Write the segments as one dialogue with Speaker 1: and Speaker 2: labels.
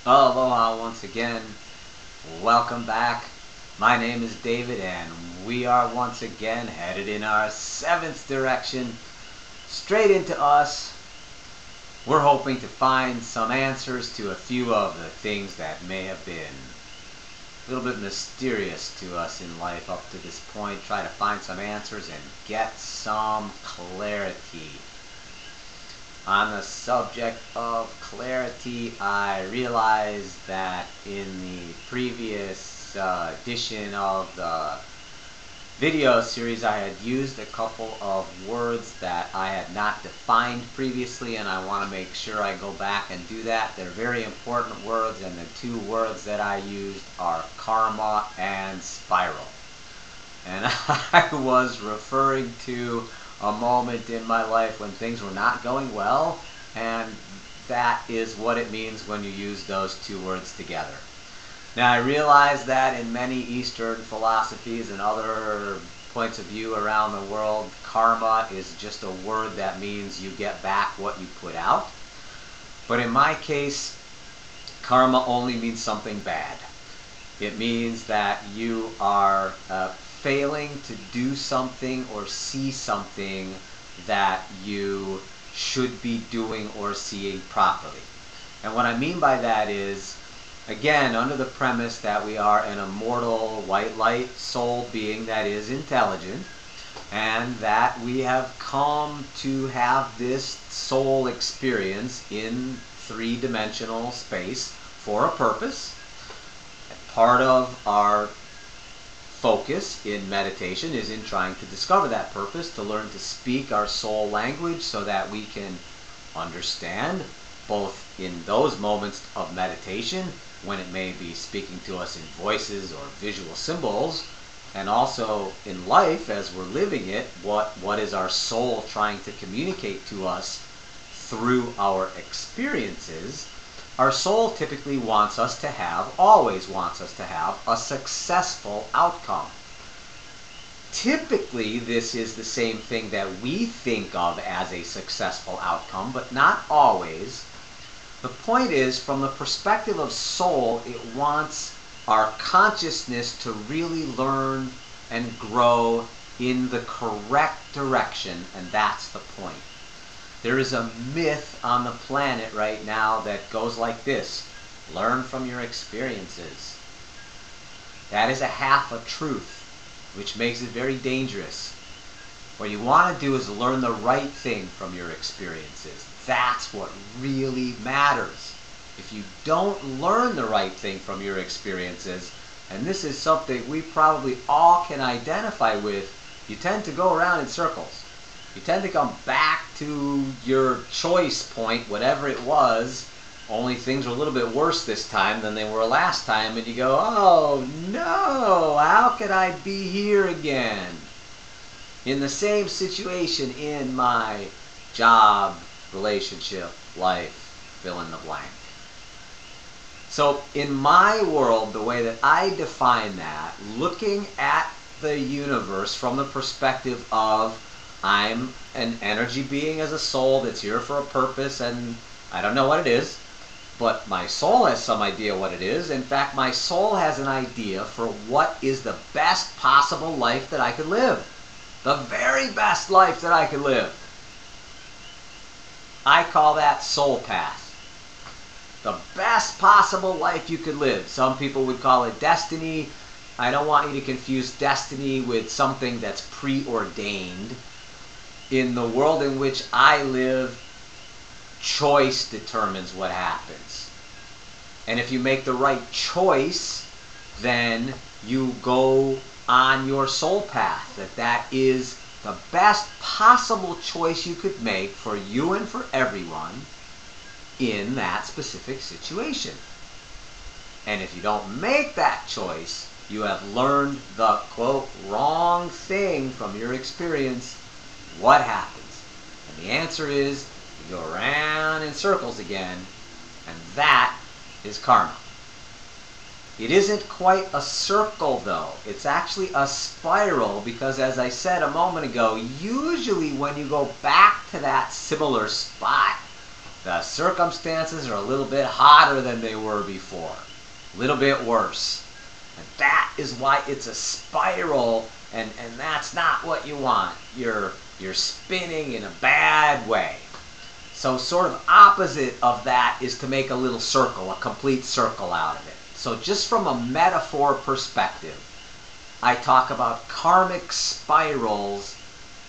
Speaker 1: Aloha once again. Welcome back. My name is David and we are once again headed in our seventh direction, straight into us. We're hoping to find some answers to a few of the things that may have been a little bit mysterious to us in life up to this point. Try to find some answers and get some clarity. On the subject of clarity, I realized that in the previous edition of the video series I had used a couple of words that I had not defined previously, and I want to make sure I go back and do that. They're very important words, and the two words that I used are karma and spiral. And I was referring to a moment in my life when things were not going well, and that is what it means when you use those two words together. Now, I realize that in many Eastern philosophies and other points of view around the world, karma is just a word that means you get back what you put out. But in my case, karma only means something bad. It means that you are failing to do something or see something that you should be doing or seeing properly. And what I mean by that is, again, under the premise that we are an immortal white light soul being that is intelligent, and that we have come to have this soul experience in three-dimensional space for a purpose. Part of our focus in meditation is in trying to discover that purpose, to learn to speak our soul language so that we can understand, both in those moments of meditation when it may be speaking to us in voices or visual symbols, and also in life as we're living it, what is our soul trying to communicate to us through our experiences. Our soul typically wants us to have, always wants us to have, a successful outcome. Typically, this is the same thing that we think of as a successful outcome, but not always. The point is, from the perspective of soul, it wants our consciousness to really learn and grow in the correct direction, and that's the point. There is a myth on the planet right now that goes like this: learn from your experiences. That is a half a truth, which makes it very dangerous. What you want to do is learn the right thing from your experiences. That's what really matters. If you don't learn the right thing from your experiences, and this is something we probably all can identify with, you tend to go around in circles. You tend to come back to your choice point, whatever it was, only things were a little bit worse this time than they were last time, and you go, oh no, how could I be here again? In the same situation in my job, relationship, life, fill in the blank. So in my world, the way that I define that, looking at the universe from the perspective of I'm an energy being as a soul that's here for a purpose, and I don't know what it is, but my soul has some idea what it is. In fact, my soul has an idea for what is the best possible life that I could live. The very best life that I could live. I call that soul path. The best possible life you could live. Some people would call it destiny. I don't want you to confuse destiny with something that's preordained. In the world in which I live, choice determines what happens. And if you make the right choice, then you go on your soul path. That is the best possible choice you could make for you and for everyone in that specific situation. And if you don't make that choice, you have learned the, quote, wrong thing from your experience. What happens? And the answer is you go around in circles again, and that is karma. It isn't quite a circle though. It's actually a spiral, because as I said a moment ago, usually when you go back to that similar spot The circumstances are a little bit hotter than they were before. A little bit worse. And that is why it's a spiral, and that's not what you want. You're spinning in a bad way. So sort of opposite of that is to make a little circle, a complete circle out of it. So just from a metaphor perspective, I talk about karmic spirals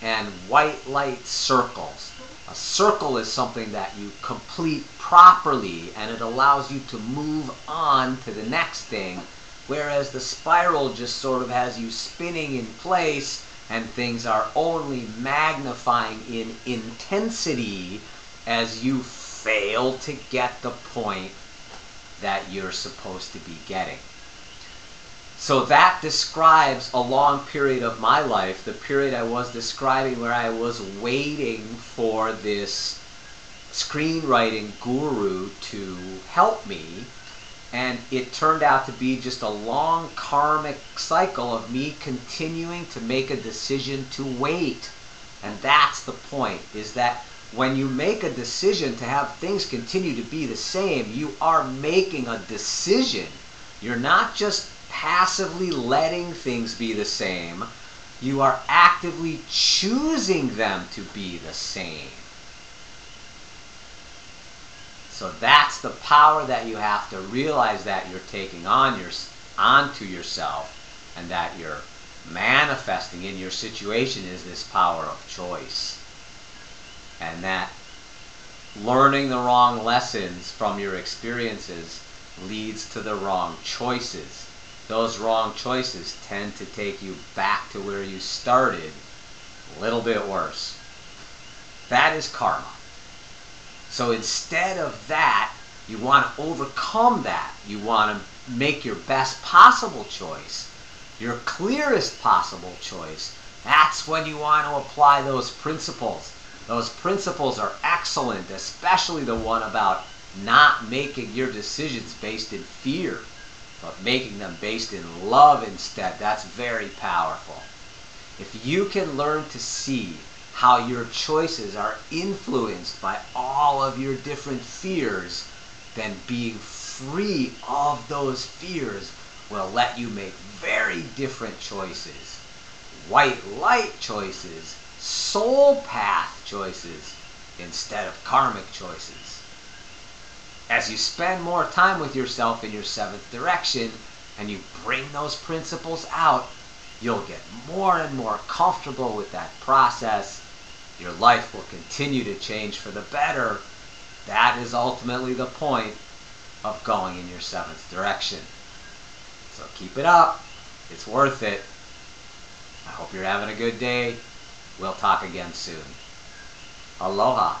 Speaker 1: and white light circles. A circle is something that you complete properly, and it allows you to move on to the next thing, whereas the spiral just sort of has you spinning in place, and things are only magnifying in intensity as you fail to get the point that you're supposed to be getting. So that describes a long period of my life, the period I was describing where I was waiting for this screenwriting guru to help me, and it turned out to be just a long karmic cycle of me continuing to make a decision to wait. And that's the point, is that when you make a decision to have things continue to be the same, you are making a decision. You're not just passively letting things be the same. You are actively choosing them to be the same. So that's the power that you have to realize that you're taking onto yourself, and that you're manifesting in your situation, is this power of choice. And that learning the wrong lessons from your experiences leads to the wrong choices. Those wrong choices tend to take you back to where you started, a little bit worse. That is karma. So instead of that, you want to overcome that. You want to make your best possible choice, your clearest possible choice. That's when you want to apply those principles. Those principles are excellent, especially the one about not making your decisions based in fear, but making them based in love instead. That's very powerful. If you can learn to see how your choices are influenced by all of your different fears, then being free of those fears will let you make very different choices. White light choices, soul path choices, instead of karmic choices. As you spend more time with yourself in your seventh direction, and you bring those principles out, you'll get more and more comfortable with that process. Your life will continue to change for the better. That is ultimately the point of going in your seventh direction. So keep it up. It's worth it. I hope you're having a good day. We'll talk again soon. Aloha.